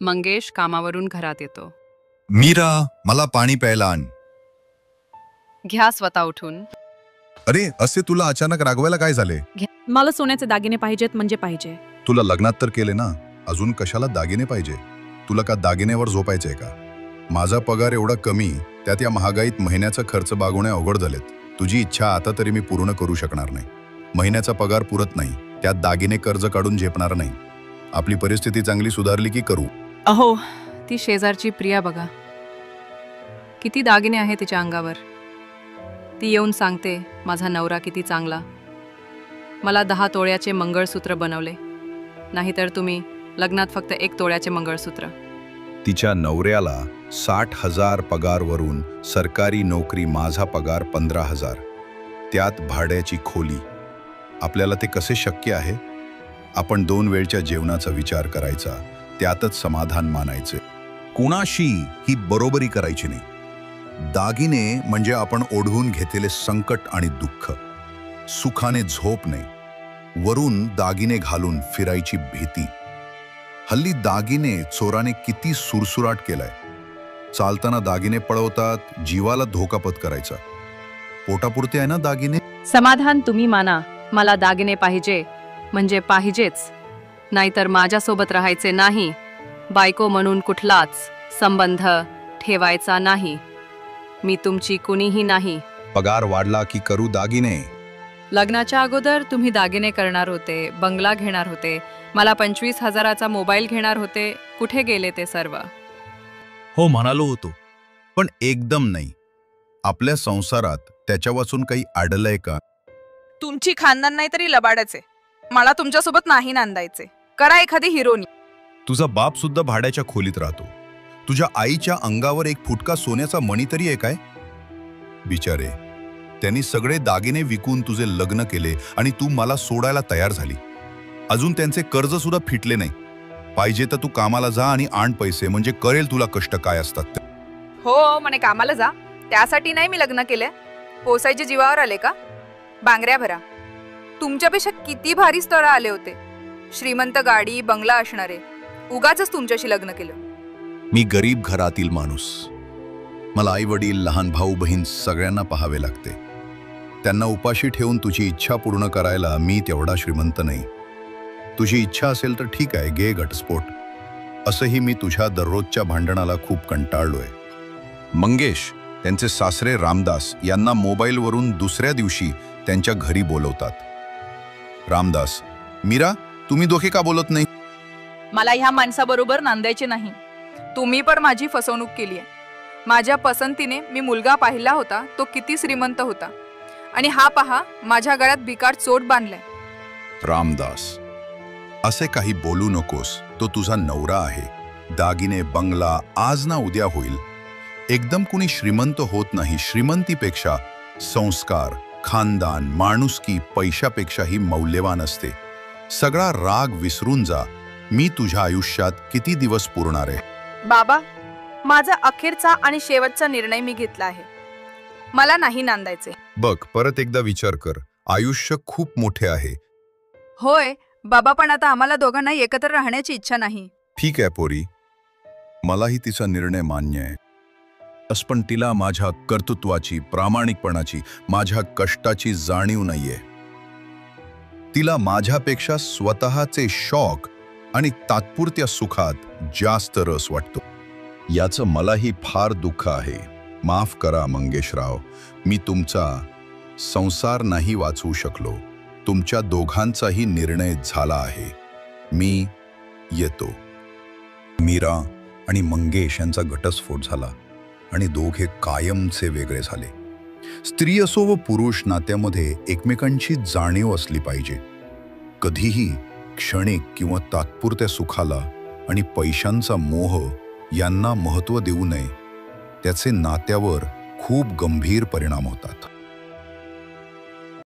मंगेश कामावरून घरात येतो. मीरा, मला पाणी प्यायला आण. घ्या स्वतः उठून. अरे, असे तुला अचानक रागवायला काय झाले? मला सोन्याचे दागिने पाहिजेत म्हणजे पाहिजे. तुला लग्नात तर केले ना, अजून कशाला दागिने पाहिजे? तुला का दागिनेवर झोपायचंय का? माझा पगार एवढा कमी, त्यात या महागाईत महिन्याचा खर्च भागवणे अवघड झालेत. तुझी इच्छा आता तरी मी पूर्ण करू शकणार नाही. महिन्याचा पगार पुरत नाही, त्यात दागिने कर्ज काढून झेपणार नाही. आपली परिस्थिती चांगली सुधारली की करू. अहो, ती शेजारची प्रिया बघा, किती दागिने आहे तिच्या अंगावर. ती येऊन सांगते माझा नवरा किती चांगला. मला 10 तोळ्याचे मंगळसूत्र बनवले, नाहीतर तुम्ही लग्नात फक्त 1 तोळ्याचे मंगळसूत्र. तिच्या नवऱ्याला 60,000 पगारवरून सरकारी नोकरी, माझा पगार 15,000, त्यात भाड्याची खोली. आपल्याला ते कसे शक्य आहे? आपण 2 वेळच्या जेवणाचा विचार करायचा, त्यातच समाधान मानायचे. कुणाशी ही बरोबरी करायची नाही. दागिने म्हणजे आपण ओढवून घेतलेले संकट आणि दुःख. सुखाने झोप नाही, वरून दागिने घालून फिरायची भीती. हल्ली दागिने चोराने किती सुरसुराट केलाय. चालताना दागिने पळवतात, जीवाला धोका पत्करायचा. पोटापुरते आहे ना दागिने? समाधान तुम्ही माना, मला दागिने पाहिजे म्हणजे पाहिजेच, नाहीतर माझ्यासोबत राहायचे नाही. बायको म्हणून कुठलाच संबंध ठेवायचा नाही. मी तुमची कुणीही नाही. पगार वाढला की करू दागिने. लग्नाच्या अगोदर तुम्ही दागिने करणार होते, बंगला घेणार होते, मला 25,000चा मोबाईल घेणार होते. कुठे गेले ते सर्व? हो, म्हणालो होतो, पण एकदम नाही. आपल्या संसारात त्याच्या वाचून काही अडलंय का? तुमची खानदान नाही तरी लबाडाचे. मला तुमच्यासोबत नाही नांदायचे. करा एखादी हिरोनी. तुझा बाप सुद्धा भाड्याच्या खोलीत राहतो. तुझ्या आईच्या अंगावर एक फुटका सोन्याचा मणी तरी आहे काय? बिचारे, त्यांनी सगळे दागिने विकून तुझे लग्न केले आणि तू मला सोडायला तयार झाली. अजून त्यांचे कर्ज सुद्धा फिटले नाही. पाहिजे तर तू कामाला जा आणि आण पैसे, म्हणजे कळेल तुला कष्ट काय असतात ते. हो, म्हणे कामाला जा. त्यासाठी नाही मी लग्न केले. पोसायचे जीवावर आले का? बांगड्या भरा. तुमच्यापेक्षा किती भारी स्थळ आले होते, श्रीमंत, गाडी बंगला असणारे. उगाच तुमच्याशी लग्न केलं. मी गरीब घरातील माणूस. मला आई वडील, लहान भाऊ बहीण सगळ्यांना पाहावे लागते. त्यांना उपाशी ठेवून तुझी इच्छा पूर्ण करायला मी तेवढा श्रीमंत नाही. तुझी इच्छा असेल तर ठीक आहे, घे घटस्फोट. असंही मी तुझ्या दररोजच्या भांडणाला खूप कंटाळलोय. मंगेश, त्यांचे सासरे रामदास यांना मोबाईलवरून दुसऱ्या दिवशी त्यांच्या घरी बोलवतात. रामदास, मीरा, तुम्ही दोघे का बोलत नाही? मला ह्या माणसाबरोबर नांदायचे नाही. तुम्ही पण माझी फसवणूक केली आहे. माझ्या पसंतीने मी मुलगा पाहिला होता, तो किती श्रीमंत होता, आणि हा पहा माझ्या गळ्यात भिकार चोट बांधलाय. रामदास, असे काही बोलू नकोस. तो तुझा नवरा आहे. दागिने, बंगला आज ना उद्या होईल. एकदम कुणी श्रीमंत होत नाही. श्रीमंतीपेक्षा संस्कार, खानदान, माणुसकी पैशापेक्षाही मौल्यवान असते. सगळा राग विसरून जा. मी तुझ्या आयुष्यात किती दिवस पुरणार आहे? बाबा, माझा अखेरचा आणि शेवटचा निर्णय मी घेतला आहे. मला नाही नांदायचे. बघ, परत एकदा विचार कर. आयुष्य खूप मोठे आहे. होय बाबा, पण आता आम्हाला दोघांना एकत्र राहण्याची इच्छा नाही. ठीक आहे पोरी, मलाही तिचा निर्णय मान्य आहे. पण तिला माझ्या कर्तृत्वाची, प्रामाणिकपणाची, माझ्या कष्टाची जाणीव नाहीये. तिला माझ्यापेक्षा स्वतःचे शौक आणि तात्पुरत्या सुखात जास्त रस वाटतो. याचं मलाही फार दुःख आहे. माफ करा मंगेशराव, मी तुमचा संसार नाही वाचवू शकलो. तुमच्या दोघांचाही निर्णय झाला आहे. मी येतो. मीरा आणि मंगेश यांचा घटस्फोट झाला आणि दोघे कायमचे वेगळे झाले. स्त्री असो व पुरुष, नात्यामध्ये एकमेकांची जाणीव असली पाहिजे. कधीही क्षणिक किंवा तात्पुरत्या सुखाला आणि पैशांचा मोह यांना महत्त्व देऊ नये. त्याचे नात्यावर खूप गंभीर परिणाम होतात.